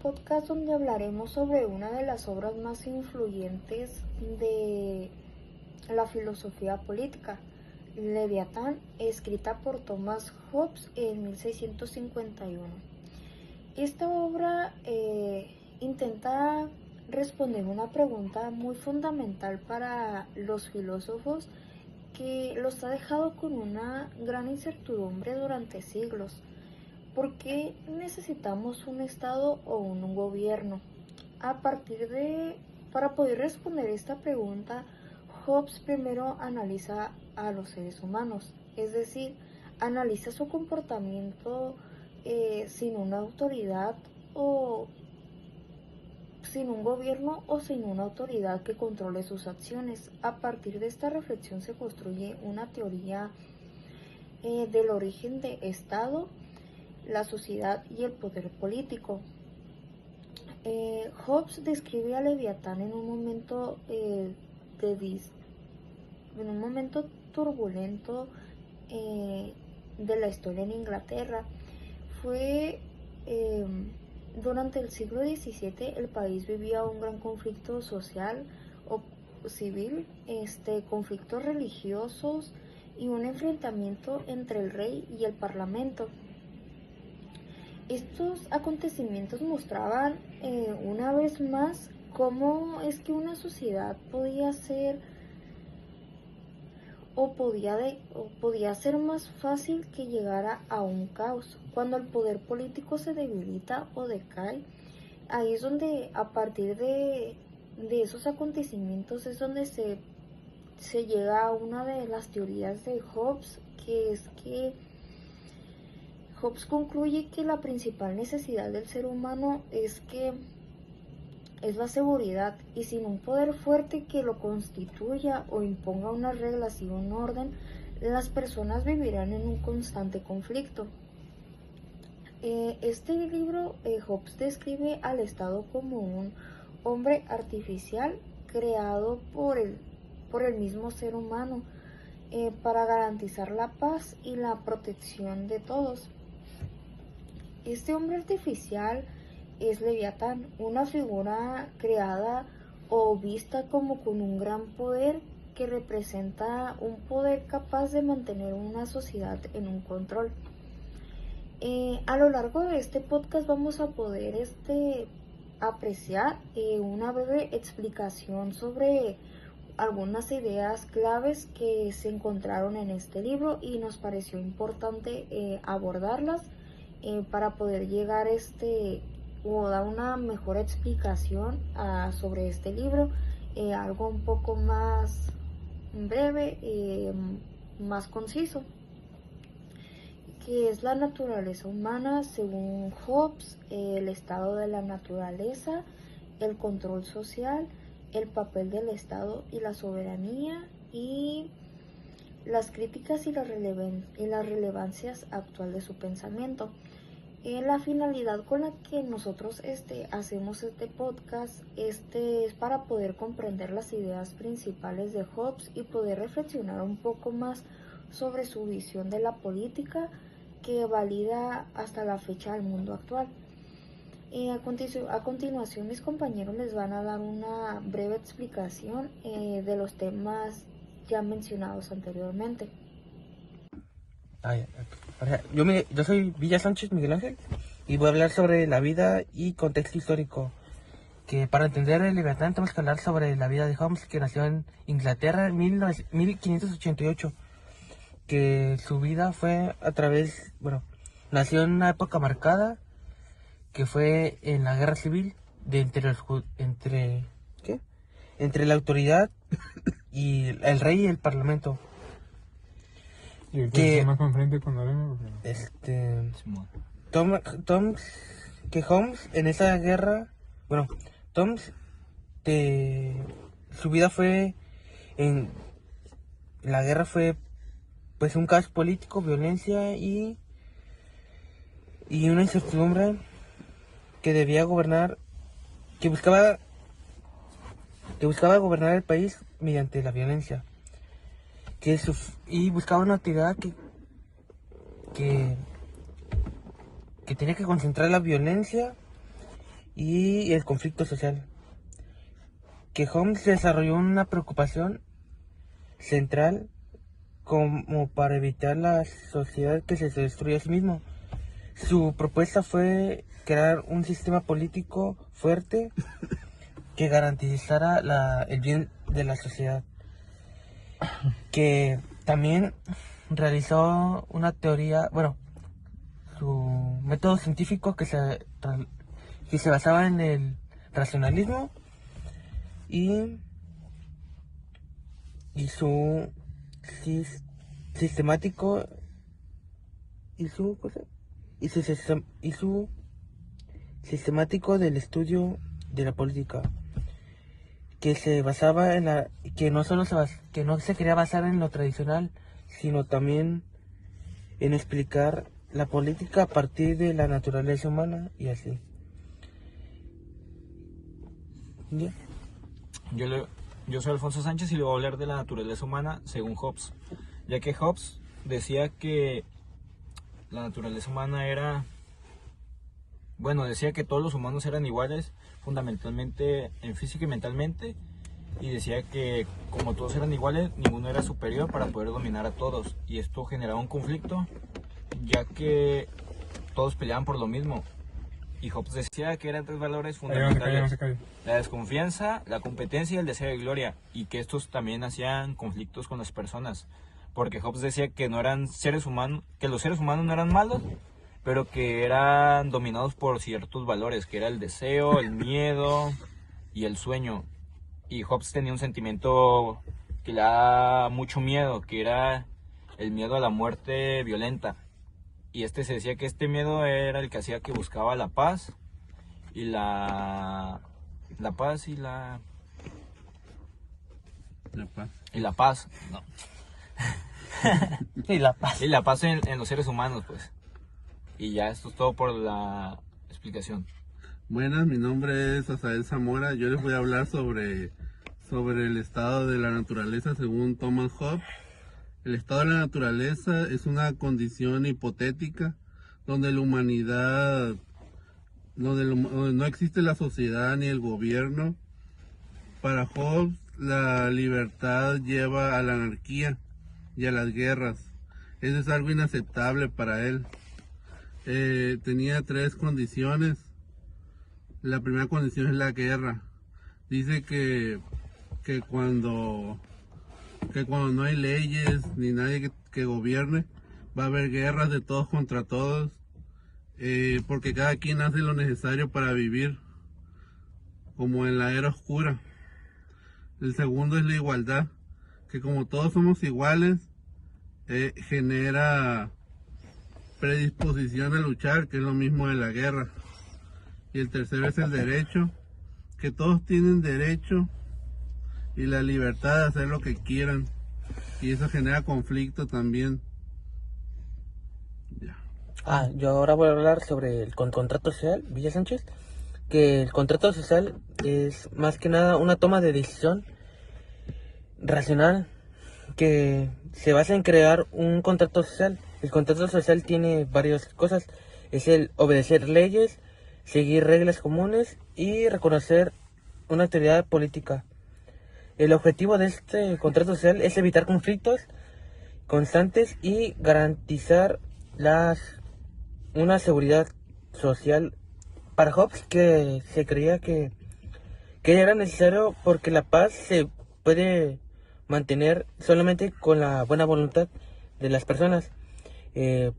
podcast donde hablaremos sobre una de las obras más influyentes de la filosofía política, Leviatán, escrita por Thomas Hobbes en 1651. Esta obra intenta responder una pregunta muy fundamental para los filósofos que los ha dejado con una gran incertidumbre durante siglos. ¿Por qué necesitamos un Estado o un gobierno? Para poder responder esta pregunta, Hobbes primero analiza a los seres humanos, es decir, analiza su comportamiento sin una autoridad o sin un gobierno o sin una autoridad que controle sus acciones. A partir de esta reflexión se construye una teoría del origen de Estado, la sociedad y el poder político. Hobbes describe a Leviatán en un momento turbulento de la historia en Inglaterra. Fue durante el siglo XVII el país vivía un gran conflicto social o civil, conflictos religiosos y un enfrentamiento entre el rey y el parlamento. Estos acontecimientos mostraban una vez más cómo es que una sociedad podía ser podía ser más fácil que llegara a un caos. Cuando el poder político se debilita o decae, ahí es donde a partir de esos acontecimientos es donde se llega a una de las teorías de Hobbes, que es que Hobbes concluye que la principal necesidad del ser humano es la seguridad, y sin un poder fuerte que lo constituya o imponga unas reglas y un orden, las personas vivirán en un constante conflicto. Este libro, Hobbes describe al Estado como un hombre artificial creado por el mismo ser humano para garantizar la paz y la protección de todos. Este hombre artificial es Leviatán, una figura creada o vista como con un gran poder que representa un poder capaz de mantener una sociedad en un control. A lo largo de este podcast vamos a poder apreciar una breve explicación sobre algunas ideas claves que se encontraron en este libro y nos pareció importante abordarlas para poder llegar o dar una mejor explicación sobre este libro, algo un poco más breve, más conciso, que es la naturaleza humana según Hobbes, el estado de la naturaleza, el control social, el papel del Estado y la soberanía, y las críticas y las relevancias actual de su pensamiento. La finalidad con la que nosotros hacemos este podcast es para poder comprender las ideas principales de Hobbes y poder reflexionar un poco más sobre su visión de la política que valida hasta la fecha el mundo actual. A continuación mis compañeros les van a dar una breve explicación de los temas ya mencionados anteriormente. Yo soy Villa Sánchez Miguel Ángel y voy a hablar sobre la vida y contexto histórico. Que para entender el Leviatán tenemos que hablar sobre la vida de Hobbes, que nació en Inglaterra en 1588. Que su vida fue nació en una época marcada, que fue en la guerra civil entre la autoridad y el rey y el parlamento. Y que más enfrente con Arena, Holmes en esa guerra, su vida fue en la guerra fue pues un caos político, violencia y una incertidumbre que debía gobernar, que buscaba gobernar el país mediante la violencia, y buscaba una actividad que tenía que concentrar la violencia y el conflicto social. Que Hobbes desarrolló una preocupación central como para evitar la sociedad que se destruye a sí mismo. Su propuesta fue crear un sistema político fuerte que garantizara el bien de la sociedad. Que también realizó una teoría, bueno, su método científico que se basaba en el racionalismo y su sistemático y su cosa y su sistemático del estudio de la política, que se basaba en que que no se quería basar en lo tradicional, sino también en explicar la política a partir de la naturaleza humana y así. ¿Ya? Yo soy Alfonso Sánchez y le voy a hablar de la naturaleza humana según Hobbes, ya que Hobbes decía que la naturaleza humana decía que todos los humanos eran iguales fundamentalmente en física y mentalmente, y decía que como todos eran iguales, ninguno era superior para poder dominar a todos, y esto generaba un conflicto, ya que todos peleaban por lo mismo. Y Hobbes decía que eran tres valores fundamentales: la desconfianza, la competencia y el deseo de gloria, y que estos también hacían conflictos con las personas, porque Hobbes decía que no eran seres humanos, que los seres humanos no eran malos, pero que eran dominados por ciertos valores, que era el deseo, el miedo y el sueño. Y Hobbes tenía un sentimiento que le da mucho miedo, que era el miedo a la muerte violenta. Y se decía que este miedo era el que hacía que buscaba la paz y la paz y la paz, no. Y la paz. Y la paz en los seres humanos, pues. Y ya, esto es todo por la explicación. Buenas, mi nombre es Asael Zamora. Yo les voy a hablar sobre el estado de la naturaleza según Thomas Hobbes. El estado de la naturaleza es una condición hipotética donde donde no existe la sociedad ni el gobierno. Para Hobbes, la libertad lleva a la anarquía y a las guerras. Eso es algo inaceptable para él. Tenía tres condiciones. La primera condición es la guerra. Dice que cuando no hay leyes ni nadie que gobierne, va a haber guerras de todos contra todos, porque cada quien hace lo necesario para vivir, como en la era oscura. El segundo es la igualdad, que como todos somos iguales, genera predisposición a luchar, que es lo mismo de la guerra. Y el tercero es el derecho, que todos tienen derecho y la libertad de hacer lo que quieran, y eso genera conflicto también. Ya. Yo ahora voy a hablar sobre el contrato social, Villa Sánchez, que el contrato social es más que nada una toma de decisión racional que se basa en crear un contrato social. El contrato social tiene varias cosas: es el obedecer leyes, seguir reglas comunes y reconocer una autoridad política. El objetivo de este contrato social es evitar conflictos constantes y garantizar una seguridad social. Para Hobbes, que se creía que era necesario porque la paz se puede mantener solamente con la buena voluntad de las personas.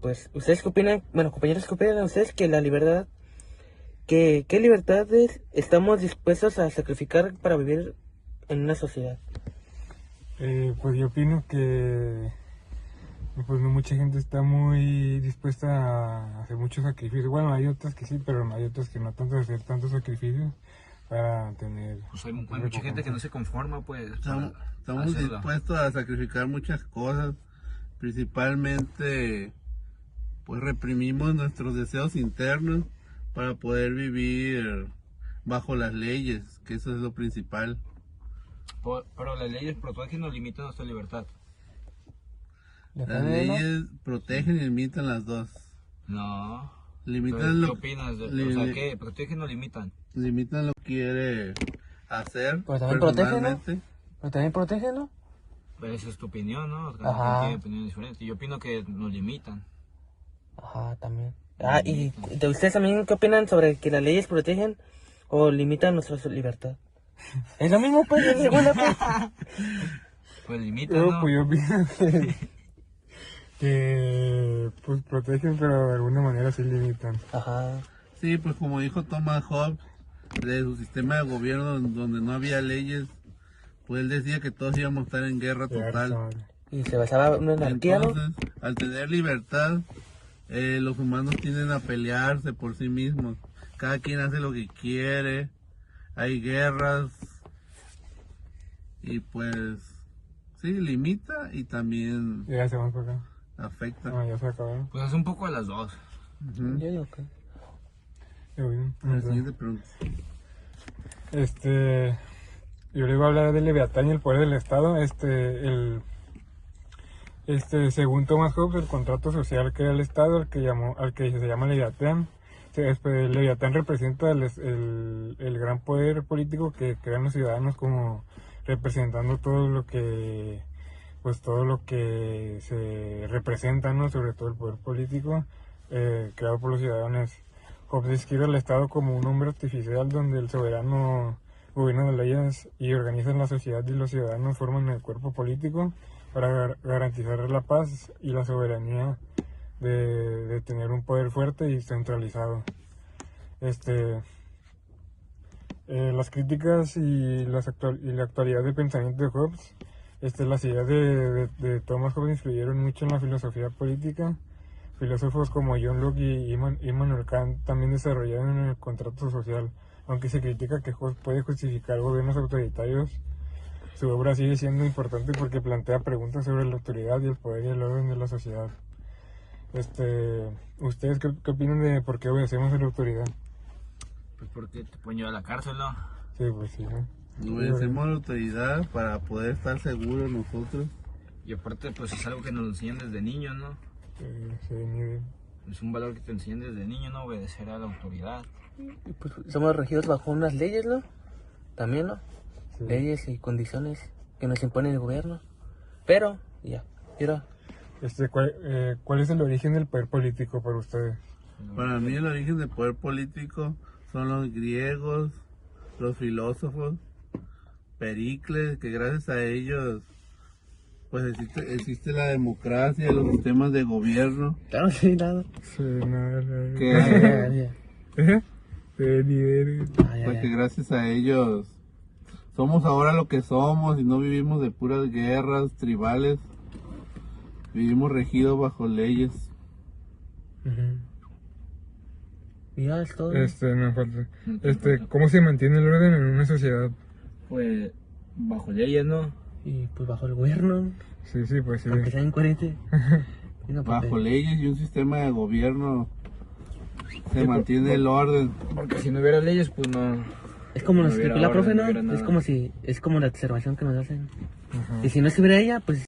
Pues, ¿ustedes qué opinan? Bueno, compañeros, ¿qué opinan ustedes que la libertad, qué libertades estamos dispuestos a sacrificar para vivir en una sociedad? Pues yo opino que pues no mucha gente está muy dispuesta a hacer muchos sacrificios. Bueno, hay otras que sí, pero hay otras que no tanto hacer tantos sacrificios para tener... Pues hay mucha gente que no se conforma, pues. Estamos dispuestos a sacrificar muchas cosas, principalmente pues reprimimos nuestros deseos internos para poder vivir bajo las leyes, que eso es lo principal. Pero las leyes protegen o limitan nuestra libertad. Las leyes protegen y limitan las dos. No. Limitan ¿Qué lo, opinas? O li- sea, ¿qué? ¿Por qué no limitan? limitan lo que quiere hacer Pues también protegen, ¿no? personalmente. Pero también protege, ¿no? Pero esa es tu opinión, ¿no? Cada Ajá. quien tiene opiniones diferentes. Yo opino que nos limitan. Ajá, también. Ah, y de ustedes también, ¿qué opinan sobre que las leyes protegen o limitan nuestra libertad? Es lo mismo, pues, es igual, pues. Pues limitan, Yo, ¿no? pues yo opino que pues protegen, pero de alguna manera sí limitan. Ajá. Sí, pues como dijo Thomas Hobbes, de su sistema de gobierno donde no había leyes, pues él decía que todos íbamos a estar en guerra total. Y se basaba en una anarquía, ¿no? Entonces, al tener libertad, los humanos tienden a pelearse por sí mismos. Cada quien hace lo que quiere, hay guerras y pues sí, limita y también Ya se van por acá. afecta. Ah, ya se acabaron. Pues es un poco de las dos. Ujú. Yo digo que... Ya bien. La siguiente pregunta. Yo le iba a hablar del Leviatán y el poder del Estado. Según Thomas Hobbes, el contrato social crea el Estado, al que se llama Leviatán. El Leviatán representa el gran poder político que crean los ciudadanos, como representando todo lo que se representa, ¿no? Sobre todo el poder político creado por los ciudadanos. Hobbes describe al Estado como un hombre artificial donde el soberano gobierna las leyes y organiza la sociedad, y los ciudadanos forman el cuerpo político para garantizar la paz y la soberanía de tener un poder fuerte y centralizado. Las críticas y la actualidad del pensamiento de Hobbes, las ideas de Thomas Hobbes influyeron mucho en la filosofía política. Filósofos como John Locke y Immanuel Kant también desarrollaron el contrato social. Aunque se critica que Hobbes puede justificar gobiernos autoritarios, su obra sigue siendo importante porque plantea preguntas sobre la autoridad y el poder y el orden de la sociedad. ¿Ustedes qué opinan de por qué obedecemos a la autoridad? Pues porque te pueden llevar a la cárcel, ¿no? Sí, pues sí, ¿no? Obedecemos a la autoridad para poder estar seguros nosotros. Y aparte, pues es algo que nos enseñan desde niños, ¿no? Sí, ni idea. Es un valor que te enseñan desde niño, ¿no? Obedecer a la autoridad. Y pues somos regidos bajo unas leyes, ¿no? También, ¿no? Sí. Leyes y condiciones que nos impone el gobierno. Pero, ya, mira, ¿Cuál es el origen del poder político para ustedes? Para mí el origen del poder político son los griegos, los filósofos, Pericles, que gracias a ellos pues existe la democracia, los sistemas de gobierno. claro, sí, nada. Sí, nada. Que, Ni idea. pues que gracias a ellos somos ahora lo que somos y no vivimos de puras guerras tribales. Vivimos regidos bajo leyes. Y ya es todo. Me falta. ¿Cómo se mantiene el orden en una sociedad? Pues bajo leyes, ¿no? Y pues bajo el gobierno, Sí, pues sí. aunque sea incoherente. Y no, pues, Bajo leyes y un sistema de gobierno se mantiene el orden. Porque si no hubiera leyes, pues no. es como nos no hubiera explicó la profe, orden, ¿no? no hubiera Es nada. como es como la observación que nos hacen. Ajá. Y si no estuviera ella, pues